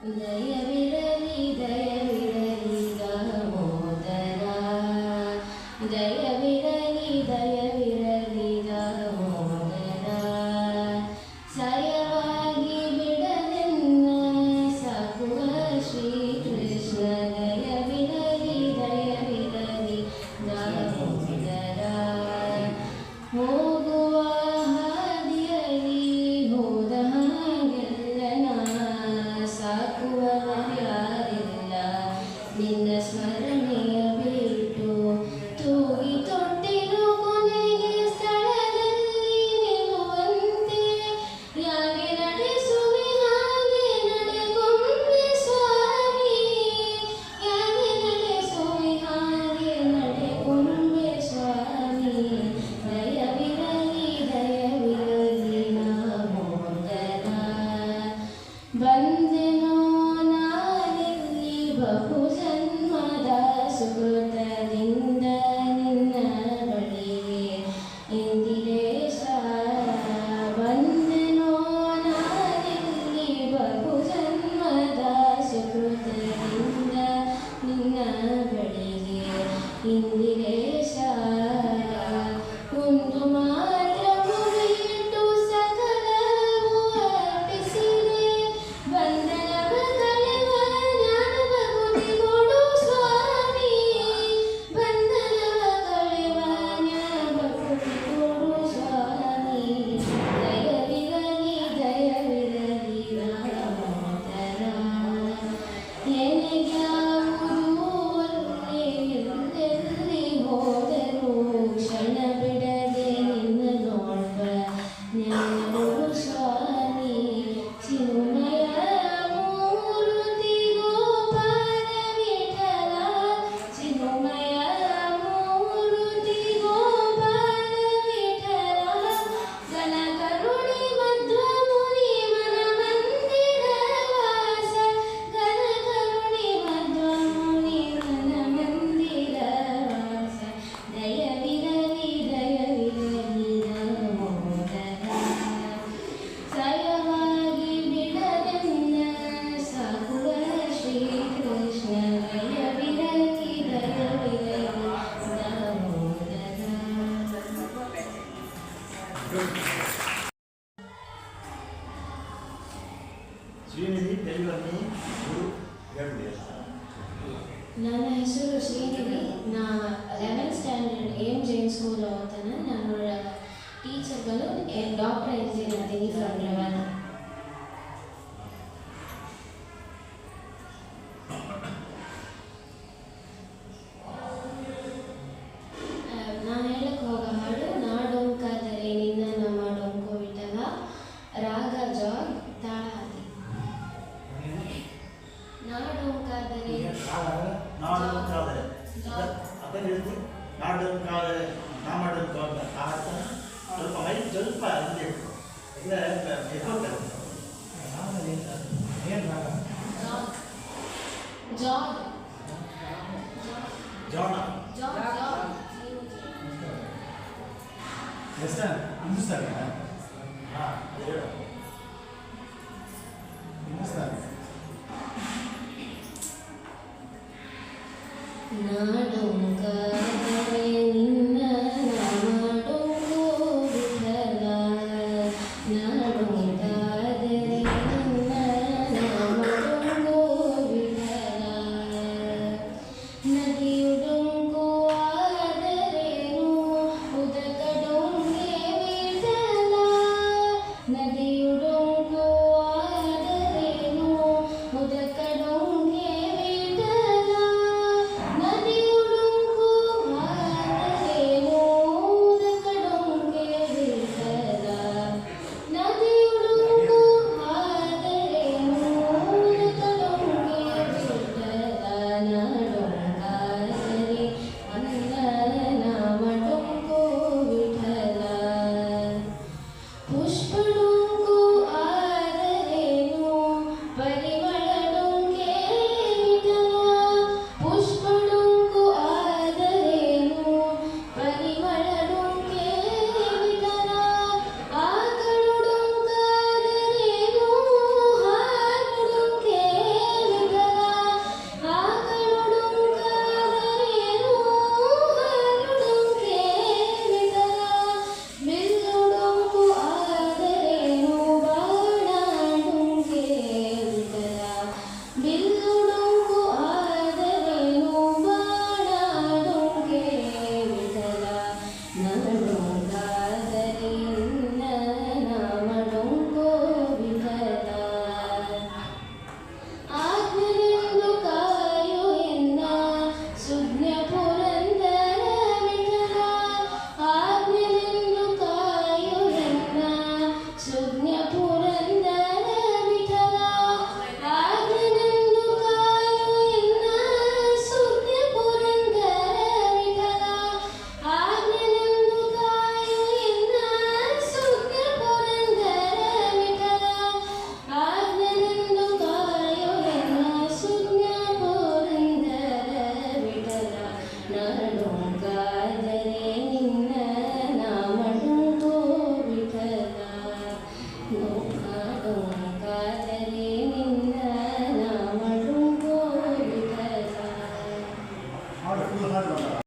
ದಯವಿರಲಿ ದಯವಿರಲಿ ದಾಮೋದರ ದಯವಿರಲಿ ದಯವಿರಲಿ ದಾಮೋದರ ಸಾಯವಾಗಿ ಬಿಡಲೆನ್ನ ಸಾಕುವ ಶ್ರೀಕೃಷ್ಣ ದಯವಿರಲಿ ದಯವಿರಲಿ ದಾಮೋದರ ಹೋಗುವ ಹಾದಿಯಲ್ಲಿ ಹೋದ ಹಾಗೆಲ್ಲನ ಸಾಕುವವರ್ಯಾರಿಲ್ಲ ನಿನ್ನ ಸ್ಮರಣೆಯ ಬಿಟ್ಟು ತೂಗಿ ತೊಟ್ಟಿಲು ಕೊನೆಗೆ ಸ್ಥಳದಲ್ಲಿ ನಿಲ್ಲುವಂತೆ ಯಾಗೆ ನಡೆಸುವೆ ಹಾಗೆ ನಡೆಗೊಂಬೆ ಸ್ವಾಮಿ ಯಾಗೆ ನಡೆಸುವೆ ಹಾಗೆ ನಡೆಗೊಂಬೆ ಸ್ವಾಮಿ ದಯವಿರಲಿ ದಯವಿರಲಿ ದಾಮೋದರ ಬಂದೆನೋ ನಾನಿಲ್ಲಿ ಬಹು ಜನ್ಮದ ಸುಕೃತದಿಂದ ನಿನ್ನ ಬಳಿಗೆ ಇಂದಿರೇಶ ಬಂದೆನೋ ನಾನಿಲ್ಲಿ ಬಹು ಜನ್ಮದ ಸುಕೃತದಿಂದ ನಿನ್ನ ಬಳಿಗೆ ಇಂದಿರೇಶ ಒಂದು ಮಾತ್ರ ಮುಗಿಯಿಟ್ಟು ಸಕಲವು ಅರ್ಪಿಸಿದೆ ಬಂಧನವ ಕಳೆವ ಜ್ಞಾನವ ಕೊಡು ಸ್ವಾಮಿ ಬಂಧನವ ಕಳೆವ ಜ್ಞಾನವ ಕೊಡು ಸ್ವಾಮಿ ದಯವಿರಲಿ ದಯವಿರಲಿ ದಾಮೋದರ ಏನೆಗ್ಯಾವುದು ಒಲ್ಲೆ ಎಲ್ಲೆಲ್ಲಿ ಹೋದರೂ ಕ್ಷಣ ಬಿಡದೆ ನಿನ್ನ ನೋಡ್ಬ ನೆನಪು ಸ್ವಾಮಿ ಚಿನ್ಮಯ ಮೂರುತಿ ಗೋಪಾಲ ವಿಠಲ ಚಿನ್ಮಯ ಮೂರುತಿ ಗೋಪಾಲ ವಿಠಲ ಗಣ ಕರುಣಿ ಮಧ್ವ ಮುನಿ ಮನ ಮಂದಿರ ವಾಸ ಗಣ ಕರುಣಿ ಮಧ್ವ ಮುನಿ ಮನ ಮಂದಿರ ವಾಸ ದಯವಿರಲಿ ದಯವಿರಲಿ ದಾಮೋದರ ಸಾಯವಾಗಿ ಬಿಡಲೆನ್ನ ಸಾಕುವ ಶ್ರೀಕೃಷ್ಣ ದಯವಿರಲಿ ದಯವಿರಲಿ ದಾಮೋದರ ಶ್ರೀನಿಧಿ ತೆಲುಗಲ್ಲಿ ಗುರು ಹೇಳ್ಬಿಡಿ. ನನ್ನ ಹೆಸರು ಶ್ರೀನಿಧಿ ನಾ 11th standard aim Jain school ಓದ್ತಾನೆ ನಾನು ಟೀಚರ್ಗಳು ಡಾಕ್ಟರ್ ಇಂಜಿನಿಯರ್ ಅದೀನಿ ಫ್ರಮ್ ಲೆವೆನ್ ನಾನು ಹೇಳಕ್ಕೆ ಹೋಗೋ ಹಾಡು ನಾಡೋಂಕಾದರೆ ನಿನ್ನನ್ನು ಮಾಡೋಂಕೋ ವಿಠಲ ರಾಗ ಜಾಗ್ ತಾಳ ಹಾದಿ ನಾಡೋಂಕಾದರೆ ನಾಡೋಂಕಾದರೆ ಅದನ್ನು ಹೇಳ್ತೀನಿ ನಾಡೋಂಕಾದರೆ ನಾ ಮಾಡೋಂಕಾದ ಆ ಅರ್ಥ ಸ್ವಲ್ಪ ಮೈಕ್ ಸ್ವಲ್ಪ ಹಿಂದೆ ಇಟ್ಟು ಇಲ್ಲ ಜಾಗ್ ಜೋಣ ಜಾಗ್ ಜಾಗ್ ಹಿಂದೂಸ್ತಾನಿ ಹಾಂ ಹೇಳು ಹಿಂದೂಸ್ತಾನಿ ನಾಡೋಂಕಾದರೆ